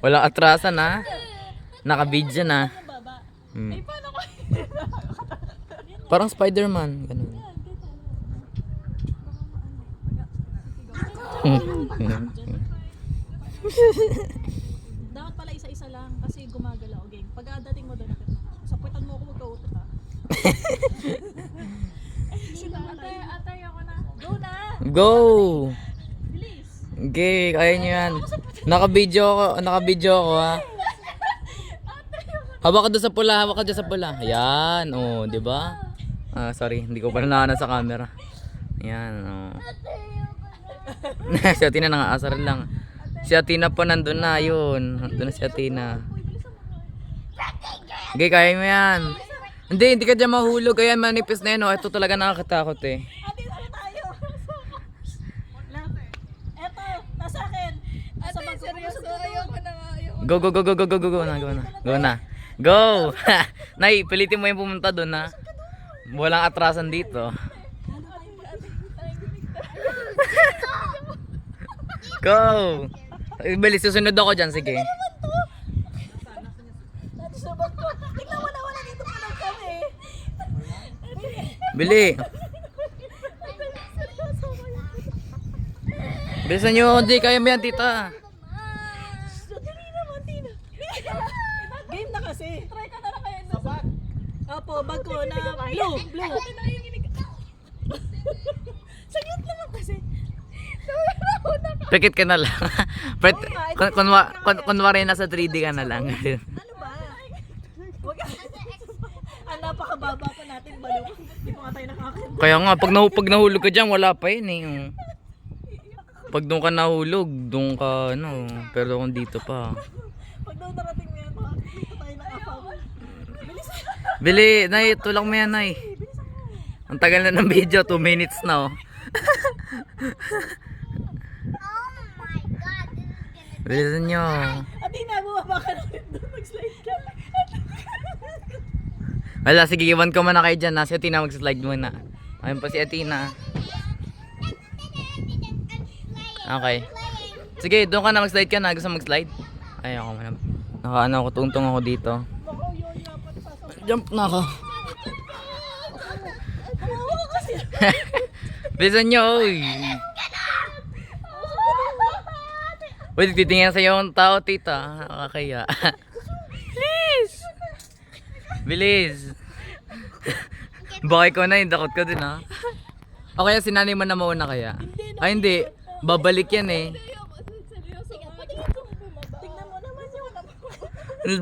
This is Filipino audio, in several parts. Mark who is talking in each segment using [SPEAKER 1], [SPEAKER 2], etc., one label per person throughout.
[SPEAKER 1] Walang atrasan ha. Naka-video na.
[SPEAKER 2] Ay, paano ko?
[SPEAKER 1] Parang Spider-Man. Ganun.
[SPEAKER 2] Dapat pala isa-isa lang kasi gumagalaw. Okay. Pag dating mo doon, saputan mo ako magkautot ha. Atay ako na. Go na!
[SPEAKER 1] Go!
[SPEAKER 2] Bilis!
[SPEAKER 1] Okay, kaya nyo yan. Naka-video ako ha. Hawak ka doon sa pula, hawak ka doon sa pula. Ayan, oh, di ba? Sorry, hindi ko pala nakana sa camera. Ayan, oh. Si Atina nangaasar lang. Si Atina pa nandun na, yun. Nandun na si Atina. Okay, kaya mo yan. Hindi ka dyan mahulog. Ayan, manipis na yan, oh. Ito talaga nakakatakot eh.
[SPEAKER 2] Ate, ano tayo? Eto, nasa akin. Ate, seryoso, ayoko na nga.
[SPEAKER 1] Go na. Go! Nay, pilitin mo yung pumunta doon ha. Walang atrasan dito. Go! Bilis, susunod ako dyan, sige.
[SPEAKER 2] Tignan mo na, wala dito pa lang kami.
[SPEAKER 1] Bili! Bilisan nyo, hindi kaya mo yan, tita.
[SPEAKER 2] Game na kasi. Try ka na lang kaya sa bag. Opo, bag ko na blue. Saglit naman kasi.
[SPEAKER 1] Pikit ka na lang. Kunwari nasa 3D ka na lang.
[SPEAKER 2] Ano ba? Wag ka. Ang napakababa pa natin, baliw. Hindi pa nga tayo nakakita.
[SPEAKER 1] Kaya nga, pag nahulog ka dyan, wala pa yun eh. Pag doon ka nahulog, doon ka ano. Pero kung dito pa.
[SPEAKER 2] Pag daw narating mo yan, dito tayo nakapama. Bilis.
[SPEAKER 1] Bili, Nay, tulak mo yan, Nay. Ang tagal na ng video, 2 minutes na oh. Bilisan nyo.
[SPEAKER 2] Atina, bumaba ka lang doon. Mag-slide ka.
[SPEAKER 1] Wala, sige, iwan ko muna kayo dyan. Si Atina mag-slide muna. Ayun pa si Atina. Okay. Sige, doon ka na mag-slide ka na. Gusto mag-slide? Ay, ako muna. Nakaano ako, tungtong ako dito. Jump na ako. Bilisan nyo, oy. Uy, titingin sa'yo ang tao, tita. Nakakaya. Bilis! Bilis! Baka ikaw na, yung dakot ka din ha. O kaya sinanay mo na mauna kaya? Ay hindi, babalik yan eh.
[SPEAKER 2] Tingnan mo naman yun.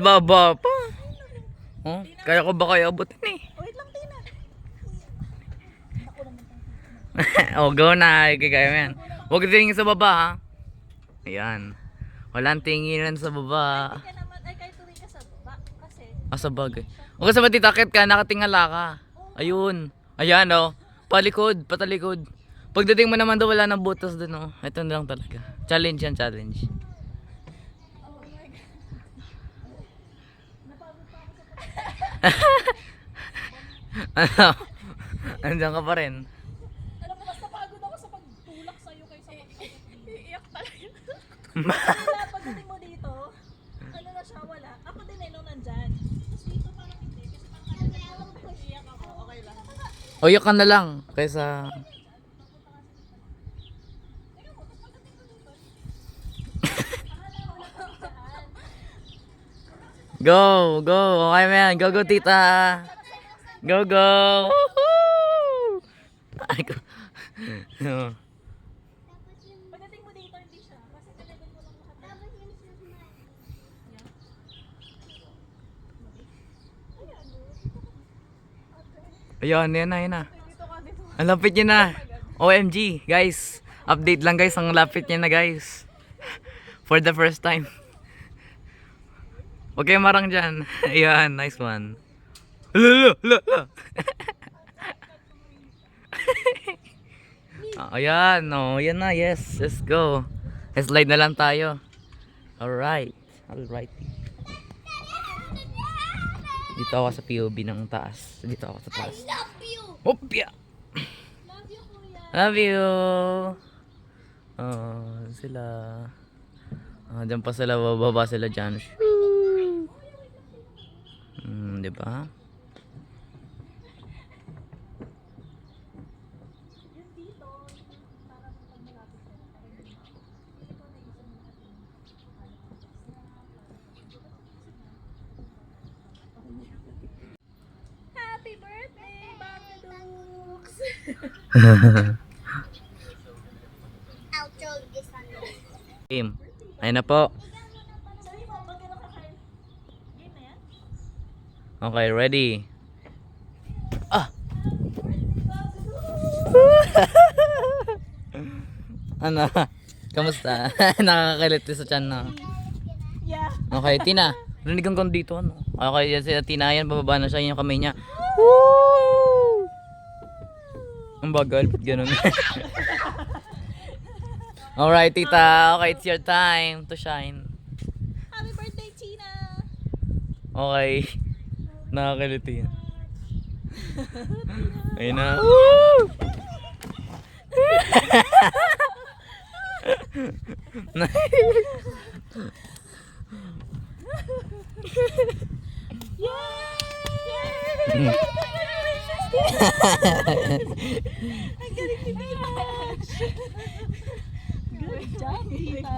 [SPEAKER 1] Baba pa. Oh, kaya ko ba kayo abutin eh?
[SPEAKER 2] Wait lang, Tina.
[SPEAKER 1] Oh, go na. Kaya mo yan. Huwag tingin sa baba ha. Ayan. Walang tinginan sa baba.
[SPEAKER 2] Kaya naman, ay kahit tuloy ka sa baba. Kasi,
[SPEAKER 1] Sa bagay. Huwag ka sa matitakit ka, nakatingala ka. Ayun. Ayan oh. Palikod, patalikod. Pagdating mo naman daw wala nang butas dun oh. Ito na lang talaga. Challenge yan, challenge. Ano? Andiyan ka pa rin.
[SPEAKER 2] alam mo, mas napagod ako sa pagtulak sa'yo kaysa iiyak talaga. Wala, pagdating mo dito, ano na siya, wala. Ako din eh, nung nandyan. Tapos dito parang hindi, kasi parang iiyak ako, okay lang.
[SPEAKER 1] O yun ka na lang. Kaysa... Go! Go! Okay man. Go, go, tita! Go, go! Woohoo! Ay, go.
[SPEAKER 2] Pagdating mo dito, hindi siya. Kasi talagang mo lang lahat.
[SPEAKER 1] Ayun, yan na, yan na.
[SPEAKER 2] Dito ka, dito.
[SPEAKER 1] Ang lapit niya na. OMG, guys. Update lang guys, ang lapit niya na guys. For the first time. Huwag kayo marang dyan. Ayan, nice one. Ayan, no, yan na, yes. Let's go. Slide na lang tayo. Alright. Alright. Dito ako sa POV ng taas. Dito ako sa taas.
[SPEAKER 2] Love you!
[SPEAKER 1] Hopya!
[SPEAKER 2] Love you, kuya!
[SPEAKER 1] Love you! Oh, sila. Diyan pa sila, bababa sila dyan. Di ba?
[SPEAKER 2] Yung dito, parang pag malapit ka na, parang hindi ko na isa Happy birthday, Baka Dukes!
[SPEAKER 1] Game. Ayun na po.
[SPEAKER 2] Sabi mo, pag gano'n ka kayo, game na yan?
[SPEAKER 1] Okay, ready? Ah! Ano? Kamusta? Nakakalit sa tiyan na.
[SPEAKER 2] Yeah.
[SPEAKER 1] Okay, Tina. Nanigang ko dito, ano? Okay, yan si Tina yan. Bababa na siya yung kamay niya. Woo! Ang bagal. Ba't ganun? Alright, tita. Okay, it's your time to shine.
[SPEAKER 2] Happy birthday, Tina!
[SPEAKER 1] Okay. Nakakaliti yan. Ayun na. Woo!
[SPEAKER 2] Yay! Ang galing ni Beach! Good job, Tita!